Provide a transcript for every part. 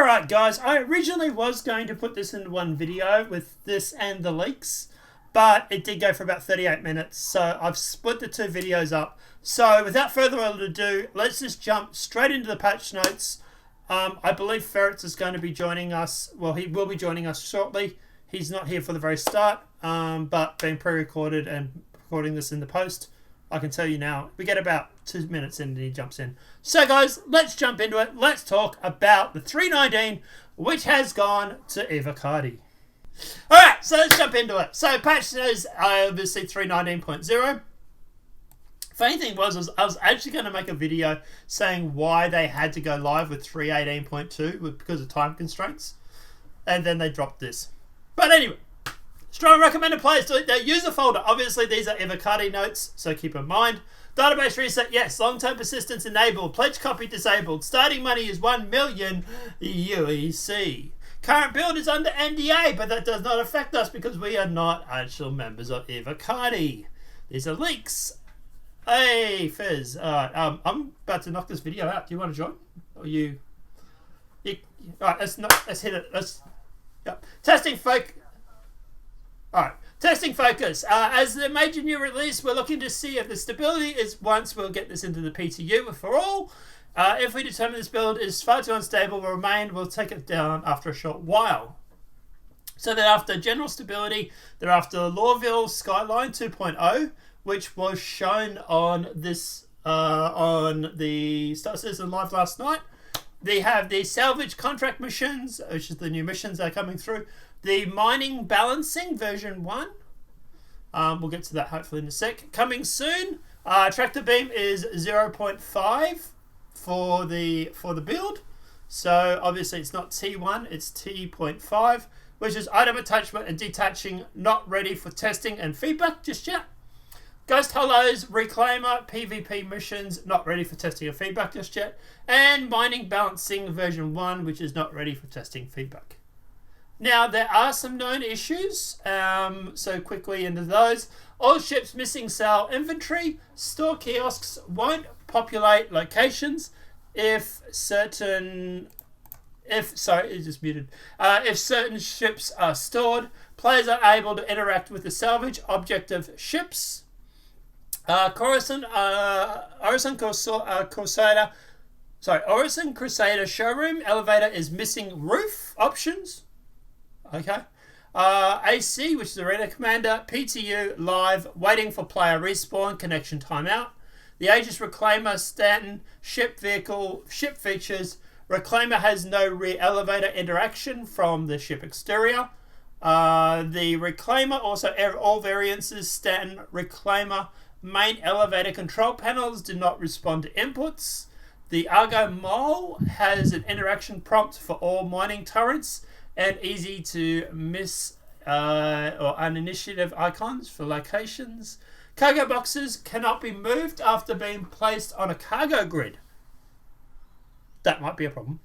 Alright guys, I originally was going to put this into one video with this and the leaks, but it did go for about 38 minutes, so I've split the two videos up. So without further ado, let's just jump straight into the patch notes. I believe Ferrets is going to be joining us. Well, he will be joining us shortly. He's not here for the very start, but being pre-recorded and recording this in the post, I can tell you now, we get about 2 minutes in and he jumps in. So guys, let's jump into it. Let's talk about the 3.19, which has gone to Evocati. Alright, so let's jump into it. So patch says obviously 3.19.0. Funny thing was I was actually going to make a video saying why they had to go live with 3.18.2 because of time constraints. And then they dropped this. But anyway, strong recommended players delete their user folder. Obviously, these are Evocati notes, so keep in mind. Database reset, yes. Long-term persistence enabled. Pledge copy disabled. Starting money is 1 million UEC. Current build is under NDA, but that does not affect us because we are not actual members of Evocati. These are leaks. Hey, Fizz. I'm about to knock this video out. Do you want to join? Or you all right, let's hit it. Yep. Testing focus. As the major new release, we're looking to see if the stability is once we'll get this into the PTU for all. If we determine this build is far too unstable, we'll take it down after a short while. So then after general stability, they're after Lorville Skyline 2.0, which was shown on this on the Star Citizen live last night. They have the salvage contract missions, which is the new missions that are coming through. The mining balancing version 1. We'll get to that hopefully in a sec. Coming soon. Tractor beam is 0.5 for the build. So obviously it's not T1, it's T.5, which is item attachment and detaching, not ready for testing and feedback just yet. Ghost Hollows, Reclaimer, PvP missions, not ready for testing or feedback just yet. And Mining Balancing version 1, which is not ready for testing feedback. Now, there are some known issues, so quickly into those. All ships missing sale inventory. Store kiosks won't populate locations if certain ships are stored. Players are able to interact with the salvage objective ships. Orison Crusader showroom elevator is missing roof options. Okay. AC, which is Arena Commander, PTU live, waiting for player respawn, connection timeout. The Aegis Reclaimer Stanton ship features. Reclaimer has no rear elevator interaction from the ship exterior. The Reclaimer also all variances Stanton Reclaimer. Main elevator control panels do not respond to inputs. The Argo Mole has an interaction prompt for all mining turrets and easy to miss or uninitiative icons for locations. Cargo boxes cannot be moved after being placed on a cargo grid. That might be a problem.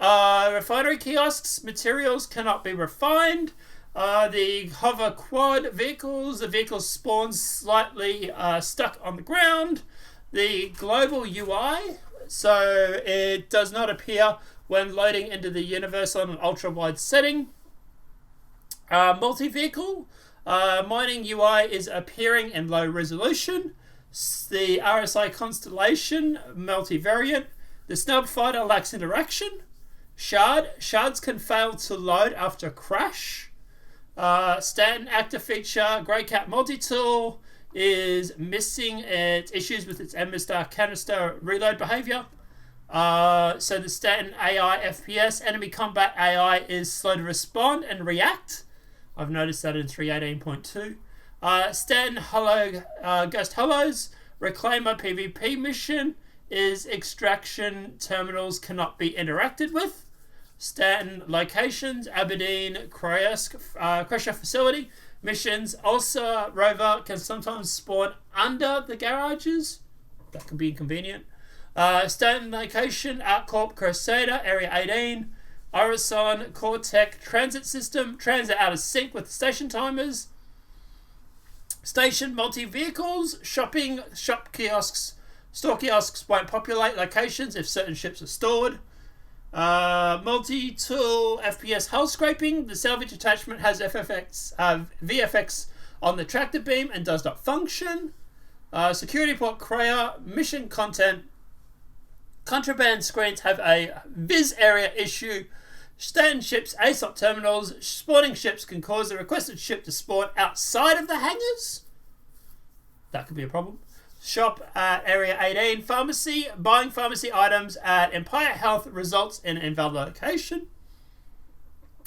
Refinery kiosks, materials cannot be refined. The hover quad vehicles, the vehicles spawn slightly stuck on the ground. The global UI, so it does not appear when loading into the universe on an ultra-wide setting. Multi-vehicle, mining UI is appearing in low resolution. The RSI constellation, multivariant. The snub fighter lacks interaction. Shards can fail to load after crash. Stanton active feature, Grey Cat multi-tool is missing issues with its Ember Star canister reload behavior. So the Stanton AI FPS enemy combat AI is slow to respond and react. I've noticed that in 3.18.2. Stanton Ghost Hollows Reclaimer PvP mission is extraction terminals cannot be interacted with. Stanton locations, Aberdeen, Crusher facility. Missions, also rover can sometimes spawn under the garages. That can be inconvenient. Stanton location, Outcorp Crusader, Area 18. Orison Cortec transit system, transit out of sync with the station timers. Station multi-vehicles, shop kiosks. Store kiosks won't populate locations if certain ships are stored. Multi-tool FPS hull scraping. The salvage attachment has VFX on the tractor beam and does not function. Security port Craya. Mission content. Contraband screens have a viz area issue. Stand ships, ASOP terminals. Spawning ships can cause the requested ship to spawn outside of the hangars. That could be a problem. Shop at Area 18. Pharmacy. Buying pharmacy items at Empire Health results in invalid location.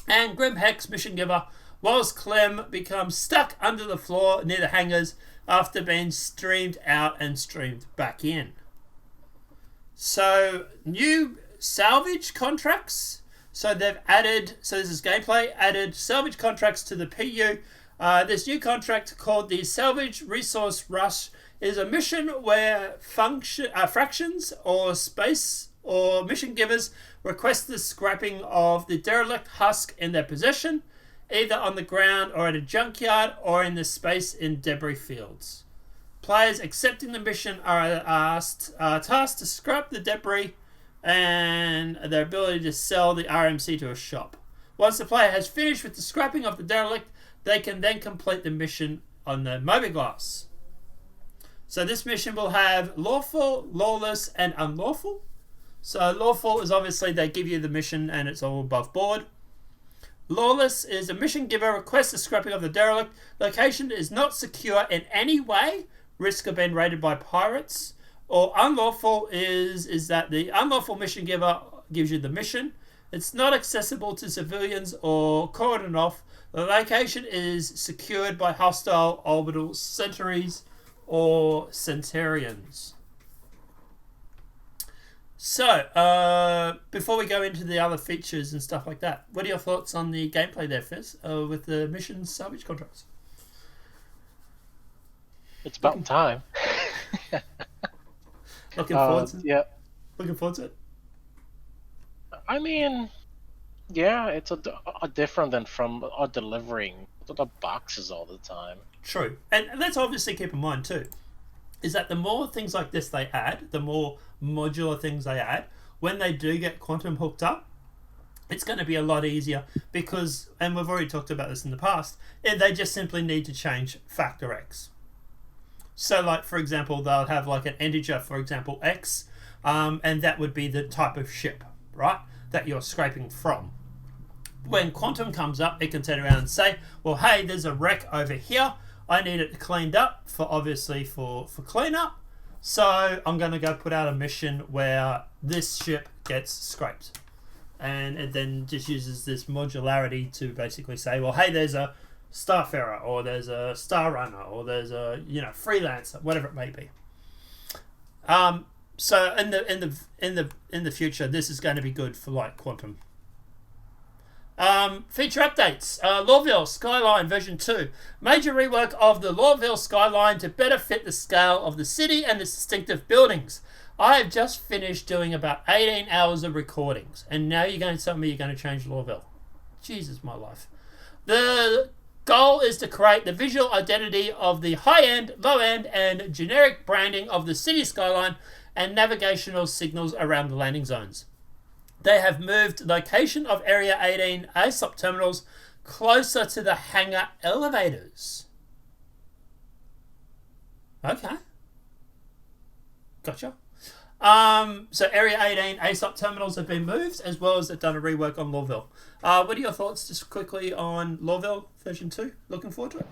And Grim Hex Mission Giver. Whilst Clem becomes stuck under the floor near the hangars after being streamed out and streamed back in. So, new salvage contracts. So they've added, so this is gameplay, added salvage contracts to the PU. This new contract called the Salvage Resource Rush is a mission where fractions or space or mission givers request the scrapping of the derelict husk in their possession, either on the ground or at a junkyard or in the space in debris fields. Players accepting the mission are tasked to scrap the debris and their ability to sell the RMC to a shop. Once the player has finished with the scrapping of the derelict, they can then complete the mission on the mobiGlas. So this mission will have lawful, lawless, and unlawful. So lawful is obviously they give you the mission and it's all above board. Lawless is a mission giver requests the scrapping of the derelict. Location is not secure in any way. Risk of being raided by pirates. Or unlawful is that the unlawful mission giver gives you the mission. It's not accessible to civilians or cordoned off. The location is secured by hostile orbital sentries or Centurions. So, before we go into the other features and stuff like that, what are your thoughts on the gameplay there, Fizz, with the mission salvage contracts? It's about time. Looking forward to it? Yeah. Looking forward to it? I mean, yeah, it's a different than from delivering the boxes all the time. True. And let's obviously keep in mind, too, is that the more things like this they add, the more modular things they add, when they do get quantum hooked up, it's going to be a lot easier because, and we've already talked about this in the past, they just simply need to change factor X. So, like, for example, they'll have like an integer, for example, X, and that would be the type of ship, right, that you're scraping from. When quantum comes up, it can turn around and say, well, hey, there's a wreck over here. I need it cleaned up for cleanup. So I'm going to go put out a mission where this ship gets scraped. And it then just uses this modularity to basically say, well, hey, there's a Starfarer, or there's a Star Runner, or there's a freelancer, whatever it may be. So in the future, this is going to be good for like quantum. Feature updates. Lawville Skyline version 2. Major rework of the Lawville Skyline to better fit the scale of the city and its distinctive buildings. I have just finished doing about 18 hours of recordings, and now you're going to tell me you're going to change Lawville. Jesus, my life. The goal is to create the visual identity of the high-end, low-end, and generic branding of the city skyline and navigational signals around the landing zones. They have moved location of Area 18 ASOP terminals closer to the hangar elevators. Okay. Gotcha. So Area 18 ASOP terminals have been moved, as well as they've done a rework on Lawville. What are your thoughts just quickly on Lawville version 2? Looking forward to it?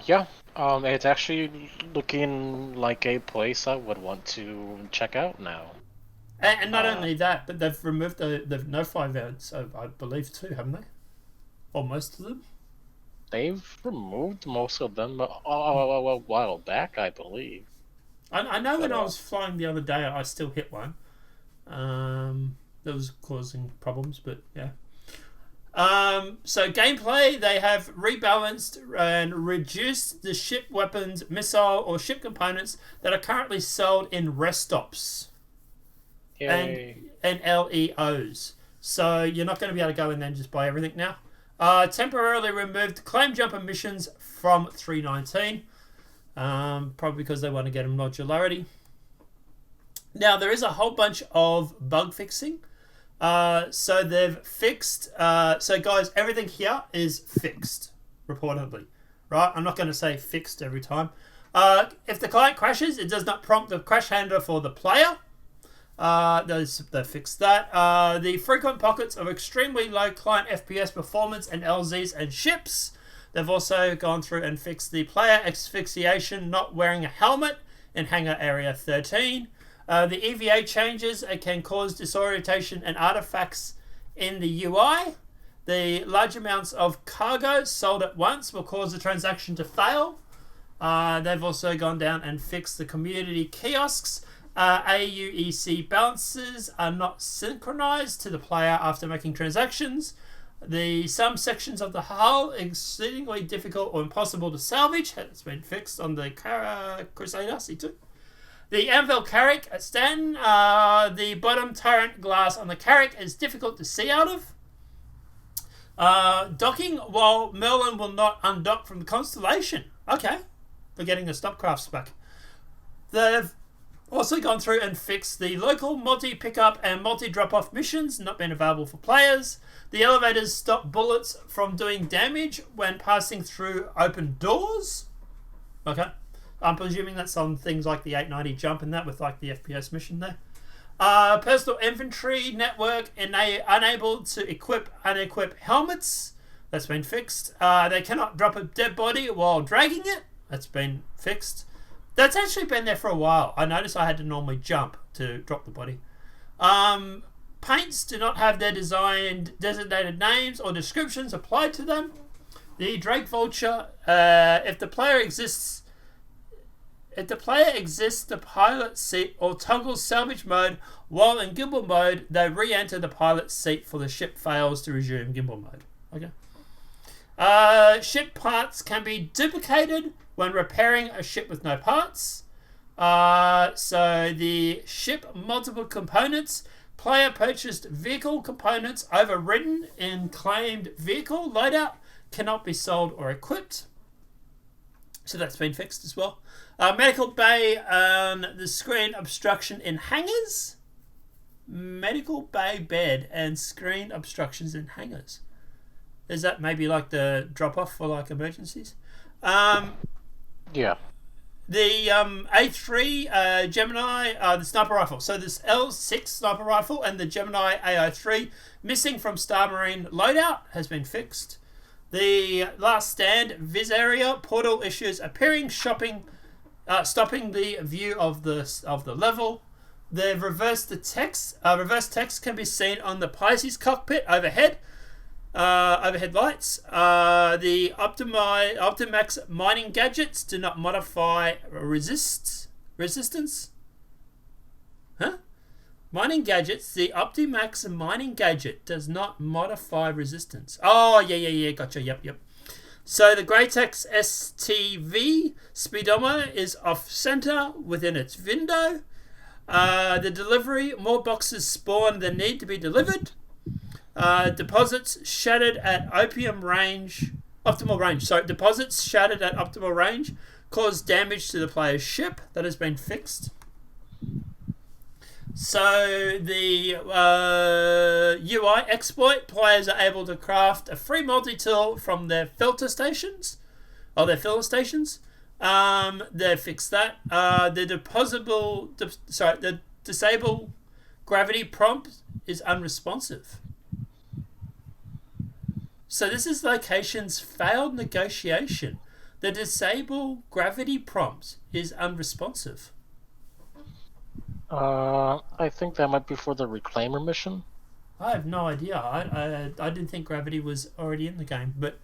Yeah. It's actually looking like a place I would want to check out now. And not only that, but they've removed the no-fly events, I believe, too, haven't they? Or most of them? They've removed most of them a while back, I believe. I know when I was flying the other day, I still hit one. That was causing problems, but yeah. So gameplay, they have rebalanced and reduced the ship weapons, missile, or ship components that are currently sold in rest stops. Yay. And LEOs. So you're not going to be able to go in there and just buy everything now. Temporarily removed claim jumper missions from 319. Probably because they want to get a modularity. Now, there is a whole bunch of bug fixing So they've fixed. So guys, everything here is fixed, reportedly. Right? I'm not going to say fixed every time. If the client crashes, it does not prompt the crash handler for the player. They fixed that. The frequent pockets of extremely low client FPS performance and LZs and ships. They've also gone through and fixed the player asphyxiation not wearing a helmet in hangar area 13. The EVA changes can cause disorientation and artifacts in the UI. The large amounts of cargo sold at once will cause the transaction to fail. They've also gone down and fixed the community kiosks. AUEC balances are not synchronized to the player after making transactions. Some sections of the hull exceedingly difficult or impossible to salvage. It's been fixed on the Crusader C2. The Anvil Carrack at Stanton. The bottom turret glass on the Carrack is difficult to see out of. Docking, while Merlin will not undock from the Constellation. Okay, we're getting the stopcrafts back. They've also gone through and fixed the local multi-pickup and multi-drop-off missions not been available for players. The elevators stop bullets from doing damage when passing through open doors. Okay. I'm presuming that's on things like the 890 jump and that with like the FPS mission there. Personal infantry network unable to unequip helmets. That's been fixed. They cannot drop a dead body while dragging it. That's been fixed. That's actually been there for a while. I noticed I had to normally jump to drop the body. Paints do not have their designed designated names or descriptions applied to them. The Drake Vulture, if the player exists, the pilot seat or toggles salvage mode while in gimbal mode, they re-enter the pilot seat for the ship fails to resume gimbal mode. Okay. Ship parts can be duplicated when repairing a ship with no parts. So the ship multiple components. Player purchased vehicle components overridden in claimed vehicle loadout cannot be sold or equipped. So that's been fixed as well. Medical bay and the screen obstruction in hangars. Medical bay bed and screen obstructions in hangars. Is that maybe like the drop off for like emergencies? Yeah. The A3 Gemini, the sniper rifle. So this L6 sniper rifle and the Gemini AI3 missing from Star Marine loadout has been fixed. The last stand vis area portal issues appearing, stopping the view of the level. They've reversed the text. Reverse text can be seen on the Pisces cockpit overhead. Overhead lights. The Optimax mining gadgets do not modify resistance. Huh? Mining gadgets. The Optimax mining gadget does not modify resistance. Oh, yeah. Gotcha. Yep. So the Greytex STV speedometer is off center within its window. The delivery. More boxes spawn than need to be delivered. Deposits shattered at optimal range. So deposits shattered at optimal range cause damage to the player's ship. That has been fixed. So the UI exploit, players are able to craft a free multi-tool from their filter stations. They fixed that. The disable gravity prompt is unresponsive. So this is location's failed negotiation. The disable gravity prompt is unresponsive. I think that might be for the Reclaimer mission. I have no idea. I didn't think gravity was already in the game, but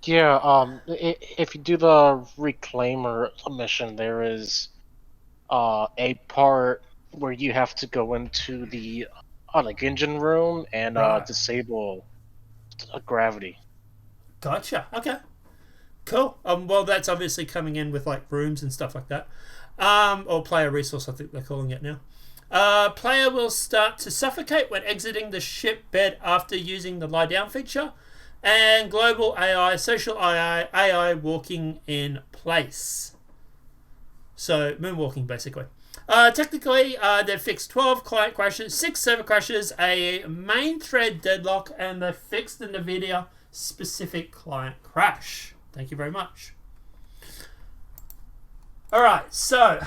if you do the Reclaimer mission, there is a part where you have to go into the engine room and disable gravity. Gotcha. Okay. Cool. Well, that's obviously coming in with like rooms and stuff like that. Or player resource, I think they're calling it now. Player will start to suffocate when exiting the ship bed after using the lie down feature. And global AI, social AI walking in place. So moonwalking basically. Technically, they've fixed 12 client crashes, 6 server crashes, a main thread deadlock, and they've fixed the NVIDIA specific client crash. Thank you very much. Alright, so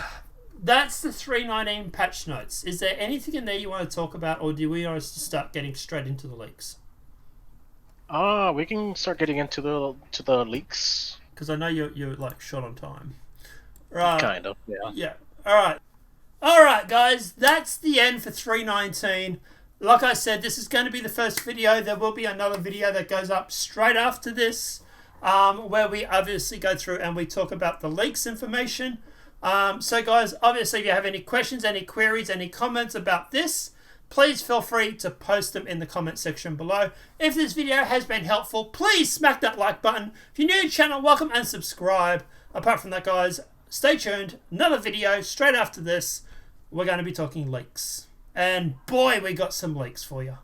that's the 3.19 patch notes. Is there anything in there you want to talk about, or do we want to start getting straight into the leaks? We can start getting into the leaks. Because I know you're like short on time. Right. Kind of, yeah. Yeah. Alright. Alright, guys. That's the end for 3.19. Like I said, this is going to be the first video. There will be another video that goes up straight after this, where we obviously go through and we talk about the leaks information. So guys, obviously if you have any questions, any queries, any comments about this, please feel free to post them in the comment section below. If this video has been helpful, please smack that like button. If you're new to the channel, welcome and subscribe. Apart from that, guys, stay tuned. Another video straight after this. We're going to be talking leaks. And boy, we got some leaks for you.